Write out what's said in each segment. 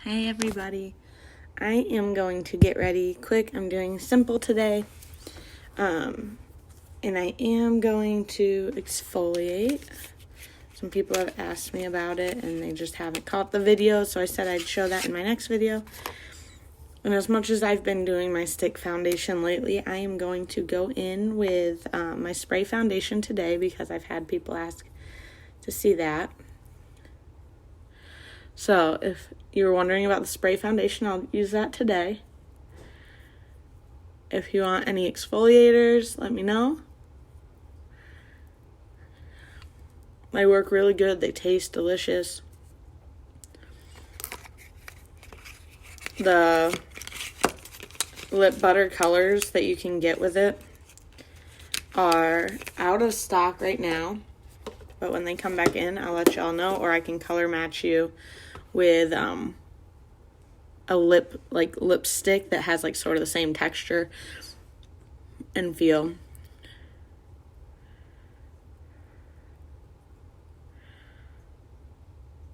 Hey everybody, I am going to get ready quick. I'm doing simple today, and I am going to exfoliate. Some people have asked me about it and they just haven't caught the video, so I said I'd show that in my next video. And as much as I've been doing my stick foundation lately, I am going to go in with my spray foundation today because I've had people ask to see that. So if you're wondering about the spray foundation, I'll use that today. If you want any exfoliators, let me know. They work really good. They taste delicious. The lip butter colors that you can get with it are out of stock right now. But when they come back in, I'll let y'all know, or I can color match you with a lipstick that has like sort of the same texture and feel.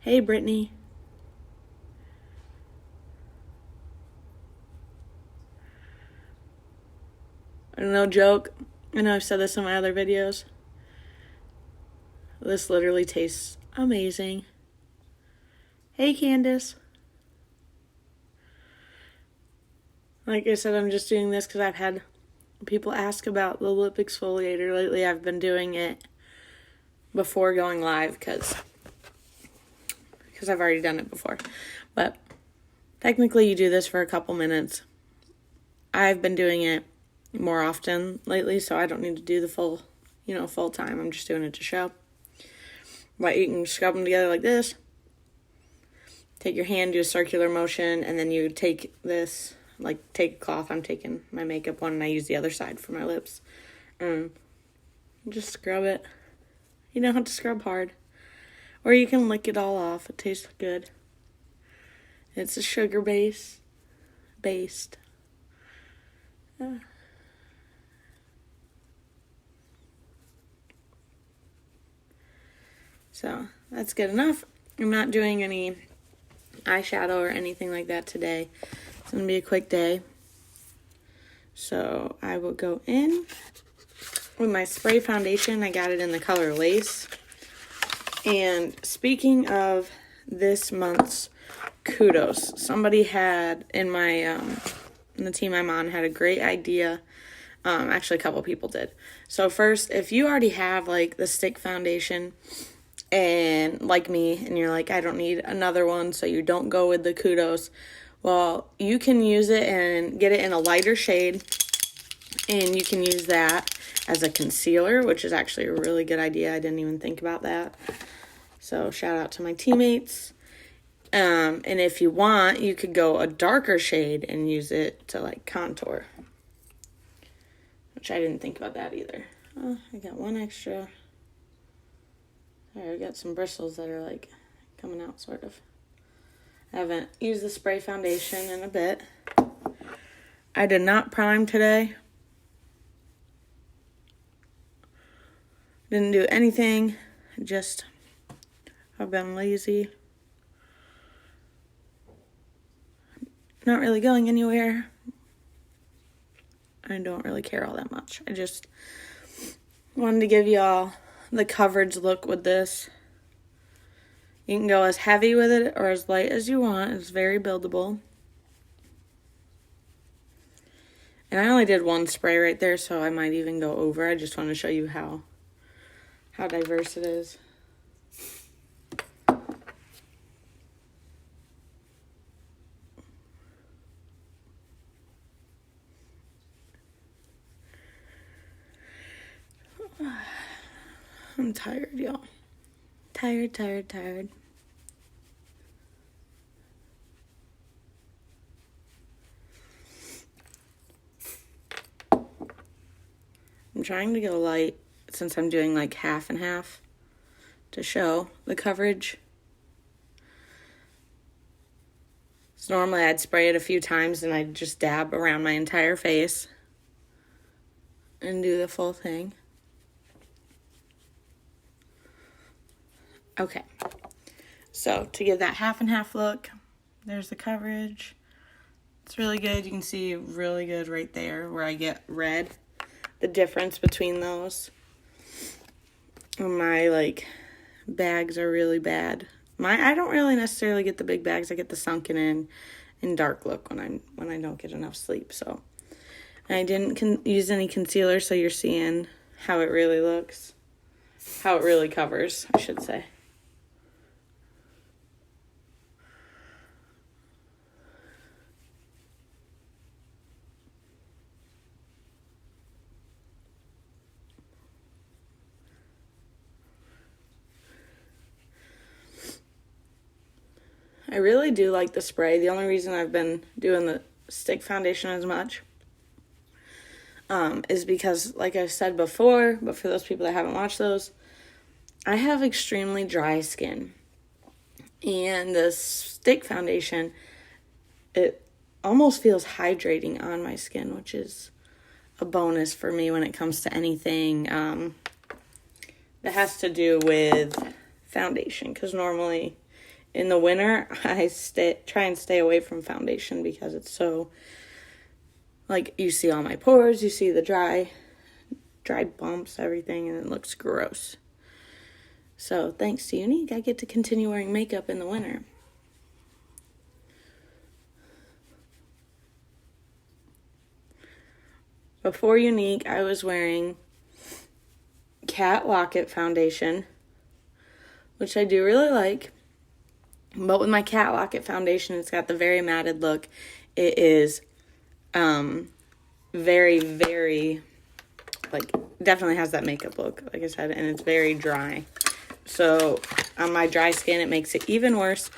Hey Brittany. No joke. I know I've said this in my other videos. This literally tastes amazing. Hey Candace. Like I said, I'm just doing this because I've had people ask about the lip exfoliator lately. I've been doing it before going live because I've already done it before. But technically you do this for a couple minutes. I've been doing it more often lately, so I don't need to do the full time. I'm just doing it to show. But you can scrub them together like this. Take your hand, do a circular motion, and then you take this, take a cloth. I'm taking my makeup one, and I use the other side for my lips. Just scrub it. You don't have to scrub hard. Or you can lick it all off. It tastes good. It's a sugar based. So that's good enough. I'm not doing any eyeshadow or anything like that today. It's going to be a quick day. So I will go in with my spray foundation. I got it in the color Lace. And speaking of this month's kudos, somebody had in the team I'm on had a great idea. Actually, a couple people did. So first, if you already have the stick foundation, and like me, and you're like, I don't need another one, so you don't go with the kudos, well, you can use it and get it in a lighter shade, and you can use that as a concealer, which is actually a really good idea. I didn't even think about that. So shout out to my teammates. And if you want, you could go a darker shade and use it to contour, which I didn't think about that either. Oh, I got one extra. I got some bristles that are coming out sort of. I haven't used the spray foundation in a bit. I did not prime today. Didn't do anything. Just I've been lazy. Not really going anywhere. I don't really care all that much. I just wanted to give y'all the coverage look with this. You can go as heavy with it or as light as you want. It's very buildable. And I only did one spray right there, so I might even go over. I just want to show you how diverse it is. I'm tired, y'all. Tired. I'm trying to go light since I'm doing half and half to show the coverage. So normally I'd spray it a few times and I'd just dab around my entire face and do the full thing. Okay, so to give that half and half look, There's the coverage. It's really good. You can see really good right there where I get red. The difference between those. My, like, bags are really bad. I don't really necessarily get the big bags. I get the sunken in and dark look when I don't get enough sleep. So I didn't use any concealer, so you're seeing how it really looks. How it really covers, I should say. I really do like the spray. The only reason I've been doing the stick foundation as much is because, like I said before, but for those people that haven't watched those, I have extremely dry skin. And the stick foundation, it almost feels hydrating on my skin, which is a bonus for me when it comes to anything that has to do with foundation. Because normally in the winter, I try and stay away from foundation because it's so, like, you see all my pores, you see the dry bumps, everything, and it looks gross. So thanks to Younique, I get to continue wearing makeup in the winter. Before Younique, I was wearing Cat Locket foundation, which I do really like. But with my Cat Locket foundation, it's got the very matted look. It is very, very, like, definitely has that makeup look, like I said, and it's very dry. So on my dry skin, it makes it even worse.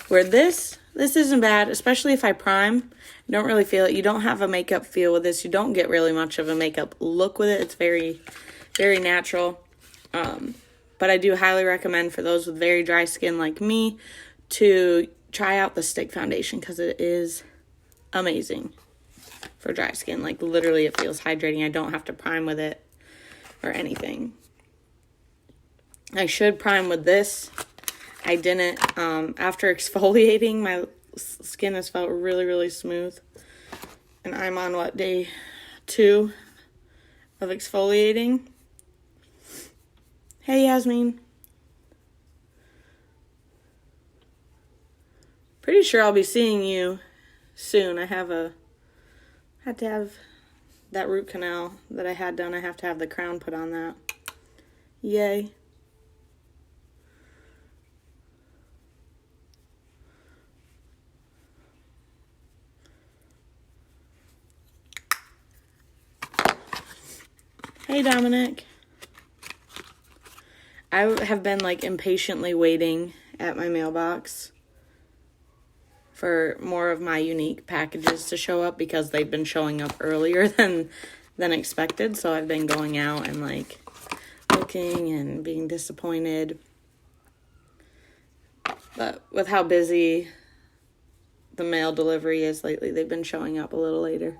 Where this isn't bad, especially if I prime. You don't really feel it. You don't have a makeup feel with this. You don't get really much of a makeup look with it. It's very, very natural. But I do highly recommend for those with very dry skin like me to try out the stick foundation because it is amazing for dry skin. Like, literally, it feels hydrating. I don't have to prime with it or anything. I should prime with this. I didn't. After exfoliating, my skin has felt really, really smooth. And I'm on, what, day 2 of exfoliating. Hey, Yasmin. Pretty sure I'll be seeing you soon. I had to have that root canal that I had done. I have to have the crown put on that. Yay. Hey, Dominic. I have been, like, impatiently waiting at my mailbox for more of my Younique packages to show up because they've been showing up earlier than expected. So I've been going out and, like, looking and being disappointed. But with how busy the mail delivery is lately, they've been showing up a little later,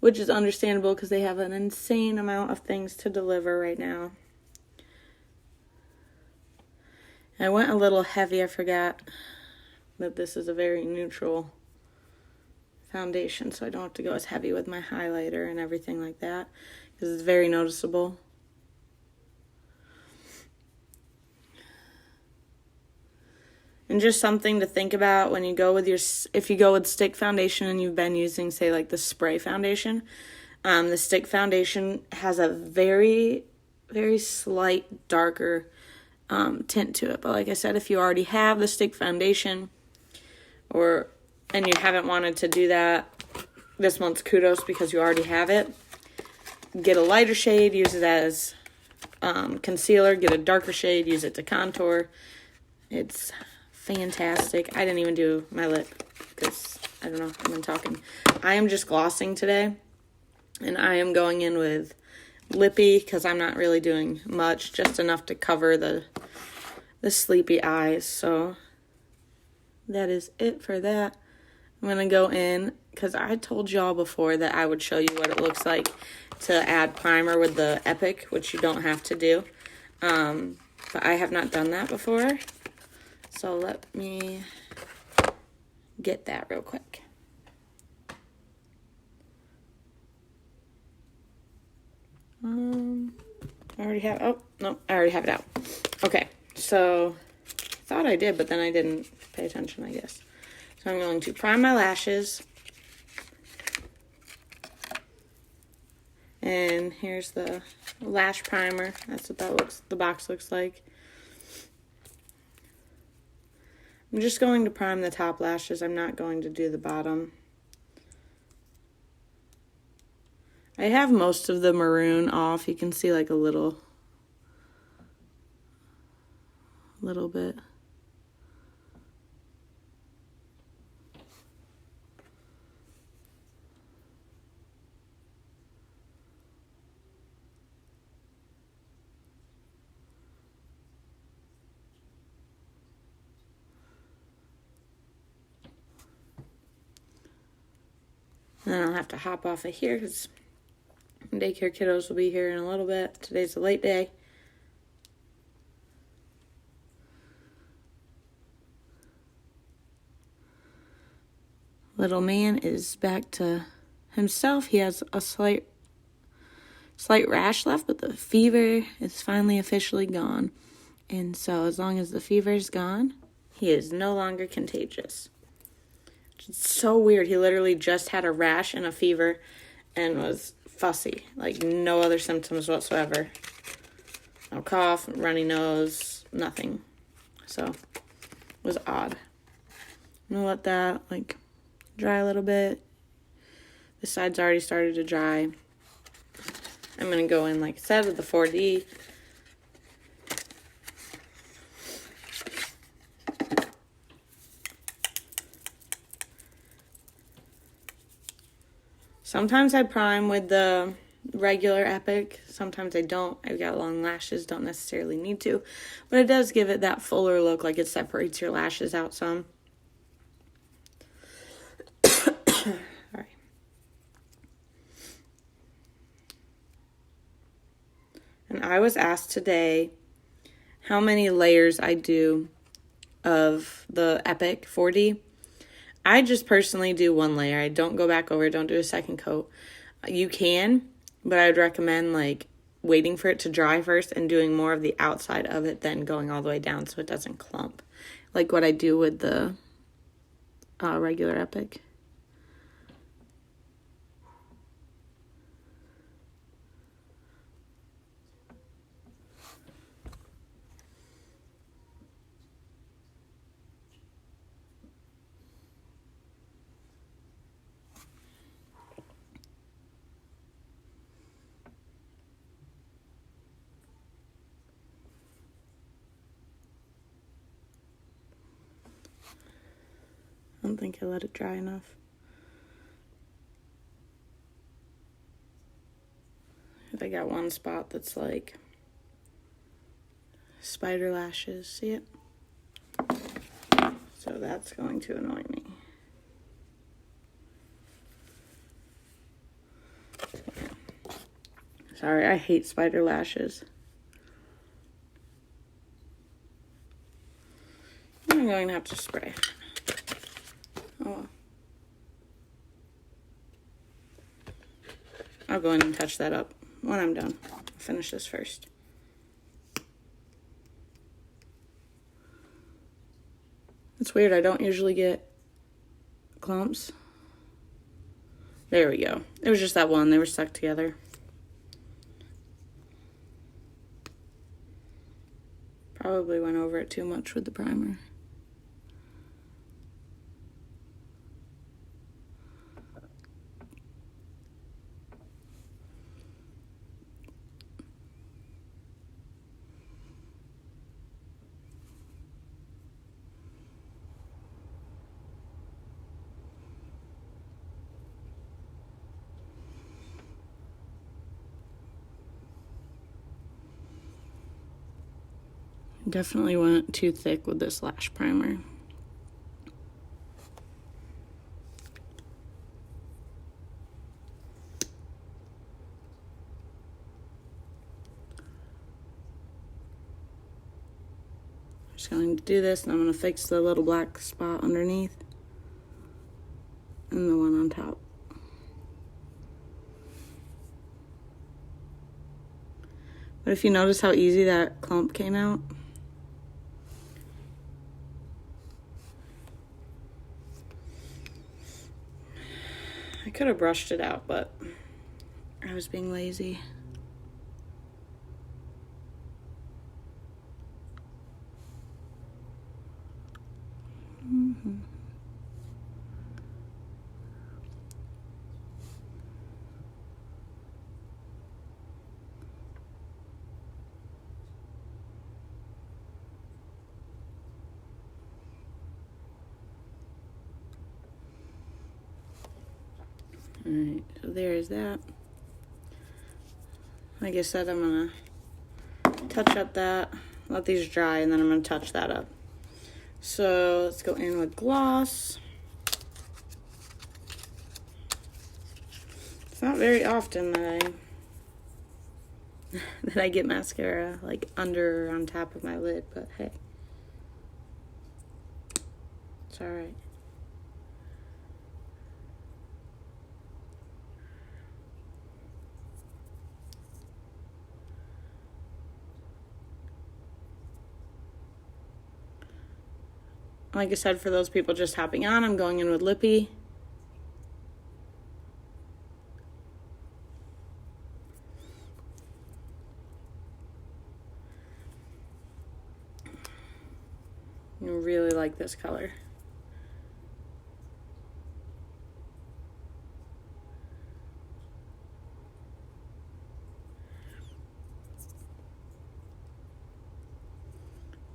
which is understandable because they have an insane amount of things to deliver right now. I went a little heavy. I forgot that this is a very neutral foundation, so I don't have to go as heavy with my highlighter and everything like that because it's very noticeable. And just something to think about when you go with if you go with stick foundation and you've been using, say, like the spray foundation, the stick foundation has a very, very slight darker tint to it. But like I said, if you already have the stick foundation and you haven't wanted to do that, this month's kudos because you already have it. Get a lighter shade, use it as concealer. Get a darker shade, use it to contour. It's fantastic. I didn't even do my lip because, I don't know, I've been talking. I am just glossing today, and I am going in with lippy because I'm not really doing much, just enough to cover the sleepy eyes. So that is it for that. I'm going to go in because I told y'all before that I would show you what it looks like to add primer with the Epic, which you don't have to do. But I have not done that before. So let me get that real quick. I already have, oh, no, I already have it out. Okay, so I thought I did, but then I didn't pay attention, I guess. So I'm going to prime my lashes. And here's the lash primer. That's what the box looks like. I'm just going to prime the top lashes. I'm not going to do the bottom. I have most of the maroon off. You can see like a little bit. And then I'll have to hop off of here because daycare kiddos will be here in a little bit. Today's a late day. Little man is back to himself. He has a slight rash left, but the fever is finally officially gone. And so as long as the fever is gone, he is no longer contagious. It's so weird. He literally just had a rash and a fever and was fussy. Like no other symptoms whatsoever. No cough, runny nose, nothing. So it was odd. I'm gonna let that like dry a little bit. The side's already started to dry. I'm gonna go in, like I said, with the 4D. Sometimes I prime with the regular Epic. Sometimes I don't. I've got long lashes, don't necessarily need to. But it does give it that fuller look, like it separates your lashes out some. Alright. And I was asked today how many layers I do of the Epic 4D. I just personally do one layer. I don't go back over, don't do a second coat. You can, but I would recommend like waiting for it to dry first and doing more of the outside of it than going all the way down so it doesn't clump. Like what I do with the regular Epic. I don't think I let it dry enough. I got one spot that's like spider lashes. See it? So that's going to annoy me. Sorry, I hate spider lashes. I'm going to have to spray. Oh. I'll go in and touch that up when I'm done. I'll finish this first. It's weird, I don't usually get clumps. There we go. It was just that one, they were stuck together. Probably went over it too much with the primer. Definitely went too thick with this lash primer. Just going to do this and I'm going to fix the little black spot underneath. and the one on top. But if you notice how easy that clump came out, I could have brushed it out, but I was being lazy. Alright, so there's that. Like I said, I'm gonna touch up that, let these dry, and then I'm gonna touch that up. So let's go in with gloss. It's not very often that I get mascara like under or on top of my lid, but hey, it's alright. Like I said, for those people just hopping on, I'm going in with Lippy. I really like this color.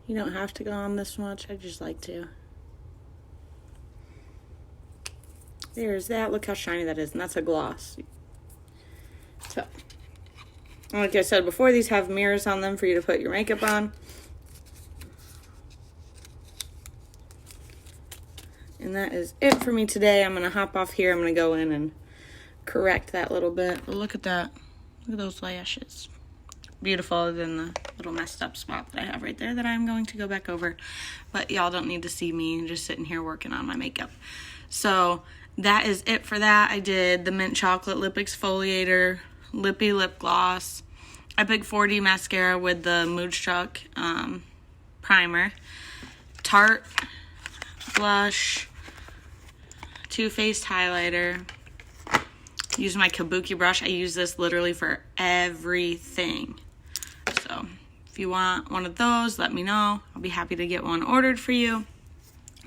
You don't have to go on this much, I just like to. There's that, look how shiny that is, and that's a gloss. So, like I said before, these have mirrors on them for you to put your makeup on. And that is it for me today. I'm going to hop off here. I'm going to go in and correct that little bit. But look at that. Look at those lashes. Beautiful, other than the little messed up spot that I have right there that I'm going to go back over. But y'all don't need to see me just sitting here working on my makeup. So that is it for that. I did the mint chocolate lip exfoliator, Lippy lip gloss, Epic 4D mascara with the Moodstruck primer, Tarte blush, Too Faced highlighter. Use my kabuki brush. I use this literally for everything. So if you want one of those, let me know. I'll be happy to get one ordered for you.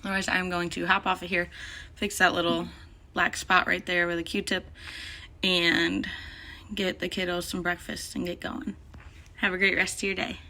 Otherwise, I'm going to hop off of here, fix that little black spot right there with a Q-tip, and get the kiddos some breakfast and get going. Have a great rest of your day.